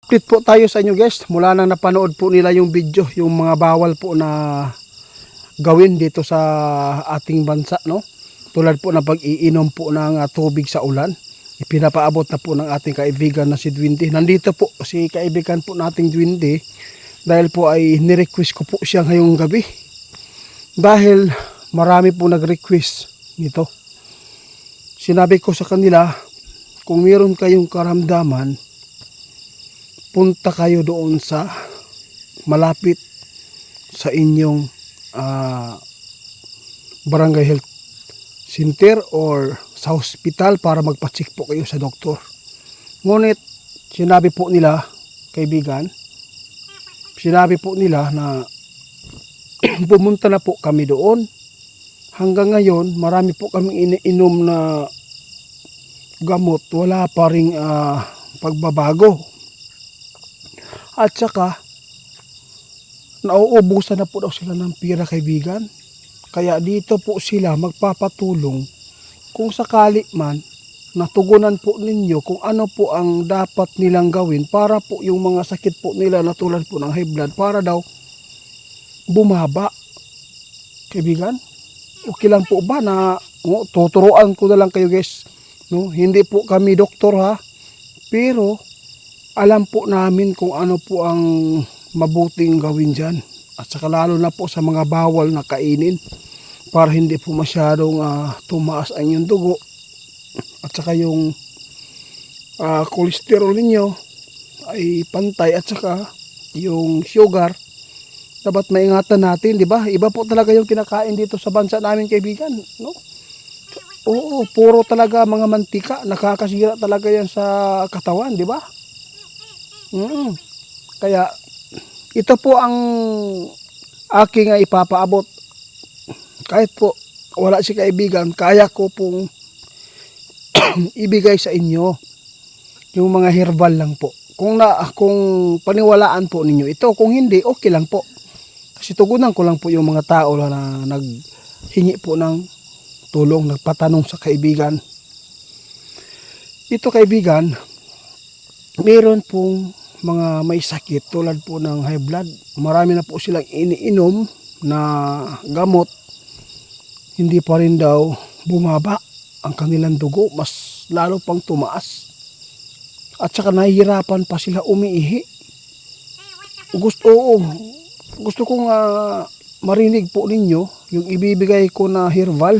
Update po tayo sa inyo guys, mula nang napanood po nila yung video, yung mga bawal po na gawin dito sa ating bansa, no? Tulad po na pag-iinom po ng tubig sa ulan. Ipinapaabot na po ng ating kaibigan na si Dwindy. Nandito po si kaibigan po nating Dwindy dahil po ay nirequest ko po siya ngayong gabi. Dahil marami po nag-request nito. Sinabi ko sa kanila, kung meron kayong karamdaman, punta kayo doon sa malapit sa inyong barangay health center or sa hospital para magpa-check po kayo sa doktor. Ngunit sinabi po nila, kaibigan, sinabi po nila na pumunta na po kami doon. Hanggang ngayon marami po kaming iniinom na gamot, wala pa ring pagbabago. At saka, nauubusan na po daw sila ng pira, kaibigan. Kaya dito po sila magpapatulong kung sakali man natugunan po ninyo kung ano po ang dapat nilang gawin para po yung mga sakit po nila na tulad po ng high blood para daw bumaba. Kaibigan, okay lang po ba na tuturuan ko na lang kayo guys, no? Hindi po kami doktor ha, pero alam po namin kung ano po ang mabuting gawin dyan. At saka lalo na po sa mga bawal na kainin para hindi po masyadong tumaas ang inyong dugo. At saka yung cholesterol ninyo ay pantay. At saka yung sugar, dapat maingatan natin, di ba? Iba po talaga yung kinakain dito sa bansa namin, kaibigan, no? Oo, puro talaga mga mantika. Nakakasira talaga yan sa katawan, di ba? Kaya ito po ang aking ipapaabot. Kahit po wala si kaibigan, kaya ko pong ibigay sa inyo yung mga herbal lang po. Kung paniwalaan po ninyo ito, kung hindi, okay lang po. Kasi tugunan ko lang po yung mga tao na naghingi po ng tulong, nagpatanong sa kaibigan. Ito, kaibigan, meron pong mga may sakit tulad po ng high blood. Marami na po silang iniinom na gamot. Hindi pa rin daw bumaba ang kanilang dugo. Mas lalo pang tumaas. At saka nahihirapan pa sila umiihi. Gusto kong marinig po ninyo yung ibibigay ko na herbal.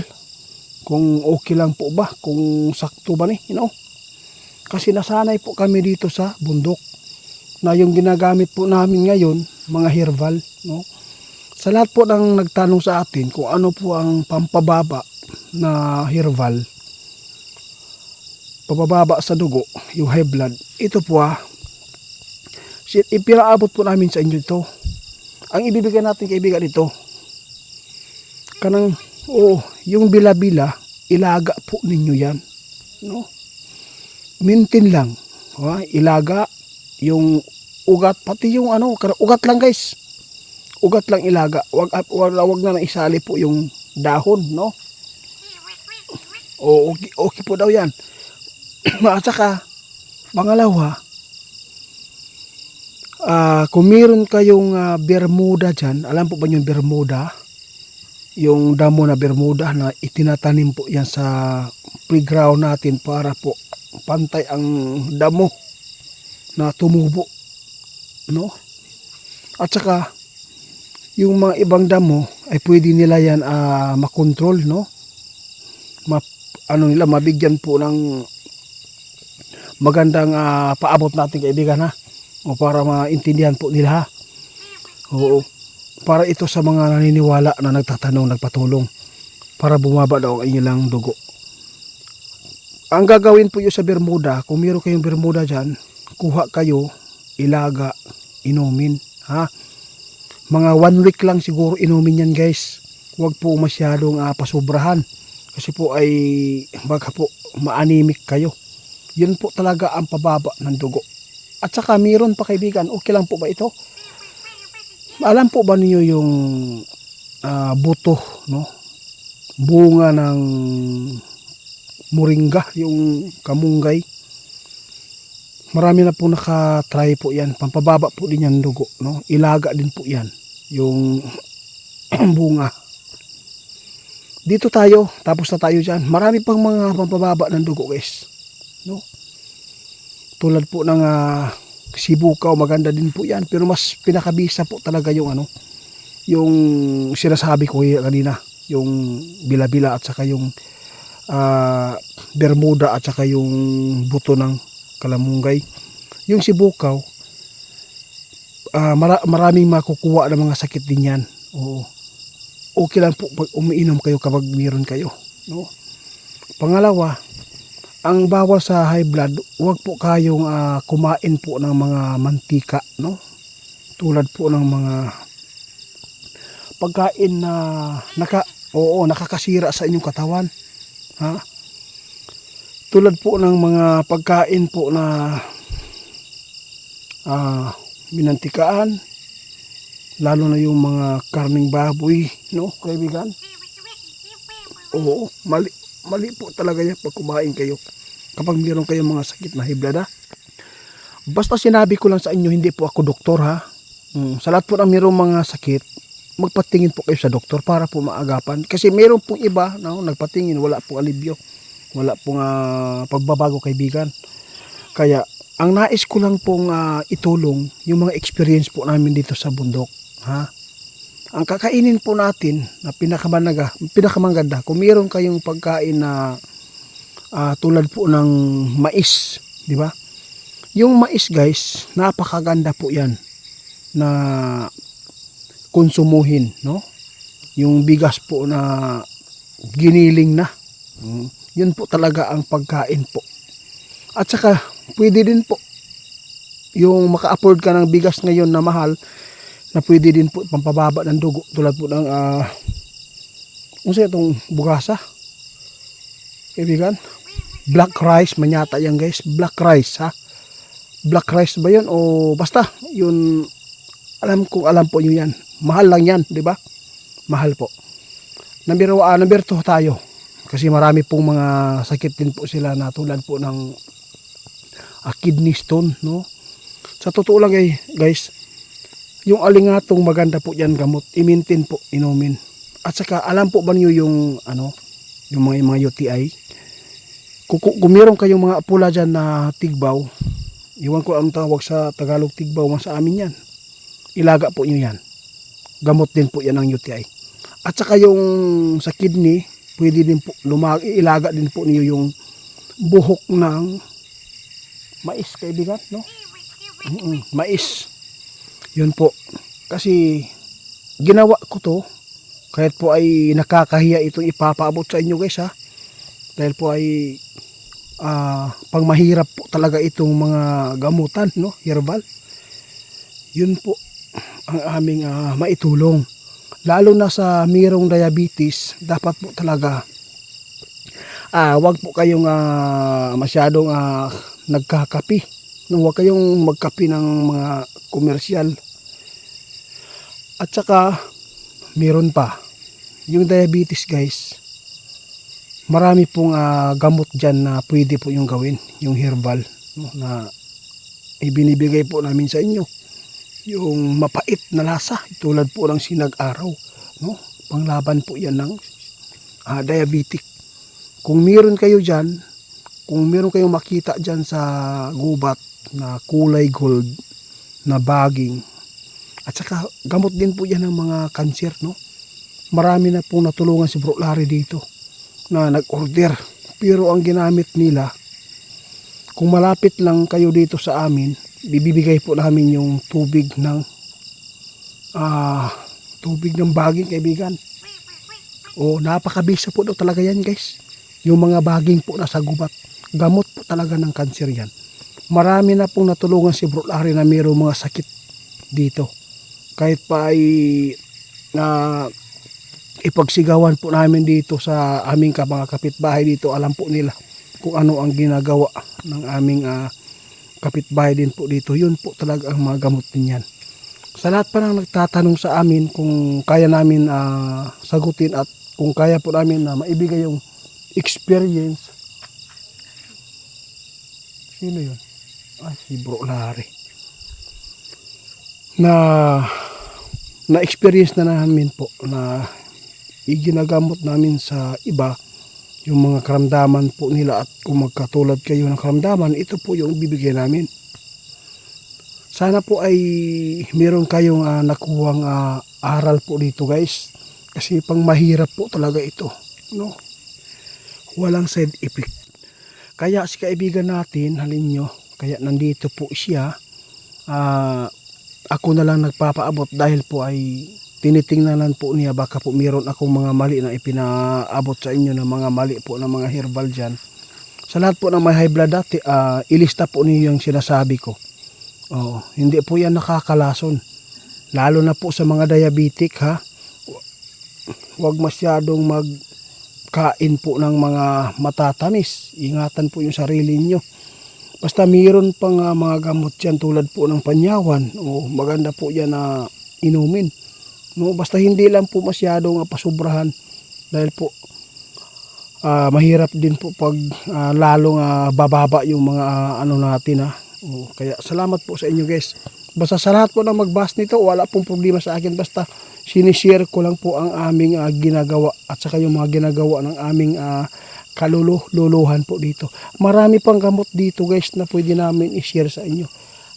Kung okay lang po ba? Kung sakto ba ni? Kasi nasanay po kami dito sa bundok na yung ginagamit po namin ngayon, mga herbal, no? Sa lahat po ng nagtanong sa atin kung ano po ang pampababa na herbal, pababa sa dugo, yung high blood, ito po ipinaabot po namin sa inyo ito. Ang ibibigay natin, kaibigan, ito kanang yung bila-bila, ilaga po ninyo yan, no? Mintin lang, ilaga yung ugat, pati yung ugat lang guys, ugat lang ilaga, wag na isali po yung dahon, no? Okay po daw yan. At saka pangalawa, kung meron kayong bermuda dyan, alam po ba yung bermuda, yung damo na bermuda na itinatanim po yan sa playground natin para po pantay ang damo na tumubo, no? At saka yung mga ibang damo ay pwede nila yan makontrol, no? Mabigyan po ng magandang paabot natin, kaibigan, ha? O para maintindihan po nila, ha? Oo. Para ito sa mga naniniwala na nagtatanong, nagpatulong para bumaba daw ang inyong dugo. Ang gagawin po yung sa bermuda, kung meron kayong bermuda dyan, kuha kayo, ilaga, inumin, ha? Mga 1 week lang siguro inumin yan, guys. Huwag po masyadong pasubrahan. Kasi po ay baka po ma-anemic kayo. Yun po talaga ang pababa ng dugo. At saka meron pa, kaibigan, okay lang po ba ito? Alam po ba niyo yung buto, no? Bunga ng moringa, yung kamunggay. Marami na po nakatry po yan. Pampababa po din yan ng dugo. No? Ilaga din po yan. Yung bunga. Dito tayo. Tapos na tayo dyan. Marami pang mga pampababa ng dugo guys. No? Tulad po ng sibukaw. Maganda din po yan. Pero mas pinakabisa po talaga yung yung sinasabi ko kanina. Yung bila-bila at saka yung bermuda at saka yung buto ng kalamunggay. Yung sibukaw, maraming makukuha ng mga sakit din yan. Oo. Okay lang po pag umiinom kayo kapag meron kayo. No? Pangalawa, ang bawal sa high blood, huwag po kayong kumain po ng mga mantika. No? Tulad po ng mga pagkain na nakakasira sa inyong katawan. Ha? Tulad po ng mga pagkain po na minantikaan, lalo na yung mga karning baboy, no, kaibigan? Oo, mali po talaga yan pag kumain kayo kapag mayroon kayong mga sakit na high blood, ha? Basta sinabi ko lang sa inyo, hindi po ako doktor, ha? Sa lahat po ng mayroong mga sakit, magpatingin po kayo sa doktor para po maagapan. Kasi mayroon pong iba, no, nagpatingin, wala pong alibyo. Wala pong pagbabago, kaibigan. Kaya ang nais ko lang pong itulong yung mga experience po namin dito sa bundok. Ha? Ang kakainin po natin na pinakamaganda, kung meron kayong pagkain na tulad po ng mais, di ba? Yung mais guys, napakaganda po yan na konsumuhin, no? Yung bigas po na giniling na. Yun po talaga ang pagkain po. At saka, pwede din po yung maka-afford ka ng bigas ngayon na mahal, na pwede din po pampababa ng dugo. Tulad po ng itong bugasa. Kaibigan? Black rice, manyata yan guys. Black rice, ha? Black rice ba yun? O basta, yun, alam po nyo yan. Mahal lang yan, di ba? Mahal po. Number 2 tayo. Kasi marami pong mga sakit din po sila na tulad po ng kidney stone, no? Sa totoo lang guys, yung alingatong maganda po yan gamot, i-maintain po, inumin. At saka alam po ba niyo yung yung mga UTI? Kung meron kayong mga apula dyan na tigbaw, iwan ko anong tawag sa Tagalog, tigbaw, sa amin yan. Ilaga po nyo yan. Gamot din po yan ng UTI. At saka yung sa kidney, pwede din po ilaga din po niyo yung buhok ng mais, kaibigan, no? Mais. Yun po. Kasi ginawa ko to kahit po ay nakakahiya itong ipapaabot sa inyo guys, ha. Dahil po ay pang mahirap po talaga itong mga gamutan, no? Herbal. Yun po ang aming maitulong. Lalo na sa mayroong diabetes, dapat po talaga wag po kayong masyadong nagkakapi. Huwag kayong magkapi ng mga komersyal. At saka meron pa yung diabetes guys. Marami pong gamot dyan na pwede po yung gawin, yung herbal, no, na ibinibigay po namin sa inyo. Yung mapait na lasa, tulad po ng sinag-araw, no? Panglaban po yan ng diabetic. Kung meron kayo dyan, kung meron kayong makita dyan sa gubat na kulay gold na baging, at saka gamot din po yan ng mga cancer, no? Marami na pong natulungan si Bro Larry dito na nag-order. Pero ang ginamit nila, kung malapit lang kayo dito sa amin, bibigay po namin yung tubig ng baging, kaibigan. O napakabisa po daw talaga yan guys. Yung mga baging po nasa gubat, gamot po talaga ng cancer yan. Marami na pong natulungan si Bro Larry na mayroong mga sakit dito. Kahit pa ay ipagsigawan po namin dito sa aming mga kapitbahay dito, alam po nila kung ano ang ginagawa ng aming kapitbahay din po dito. Yun po talaga ang mga gamot din yan. Sa lahat pa nang nagtatanong sa amin kung kaya namin sagutin at kung kaya po namin na maibigay yung experience. Sino yun? Ay, si Bro Larry. Na na-experience na namin po na iginagamot namin sa iba yung mga karamdaman po nila, at kung magkatulad kayo ng karamdaman, ito po yung bibigyan namin. Sana po ay meron kayong nakuhang aral po dito guys, kasi pang mahirap po talaga ito, no? Walang side effect. Kaya si kaibigan natin, halin nyo, kaya nandito po siya. Ako na lang nagpapaabot dahil po ay tinitingnan po niya baka po meron akong mga mali na ipinaabot sa inyo, ng mga mali po ng mga herbal dyan. Sa lahat po ng may high blood dati, ilista po niyo yung sinasabi ko. Hindi po yan nakakalason. Lalo na po sa mga diabetic ha. Huwag masyadong magkain po ng mga matatamis. Ingatan po yung sarili nyo. Basta mayroon pang mga gamot yan tulad po ng panyawan. Maganda po yan na inumin. No, basta hindi lang po masyadong pasubrahan dahil po mahirap din po pag lalong bababa yung mga ano natin ha. Kaya salamat po sa inyo guys. Basta sa lahat po na magbas nito, wala pong problema sa akin. Basta sinishare ko lang po ang aming ginagawa at saka yung mga ginagawa ng aming kaluluhan po dito. Marami pang gamot dito guys na pwede namin i-share sa inyo.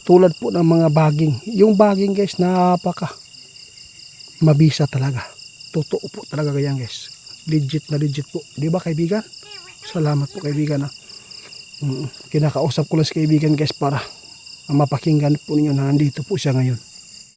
Tulad po ng mga baging. Yung baging guys, napaka mabisa talaga. Totoo po talaga ganyan guys. Legit na legit po. Di ba kaibigan? Salamat po kaibigan. Kinakausap ko lang si kaibigan guys para mapakinggan po ninyo na nandito po siya ngayon.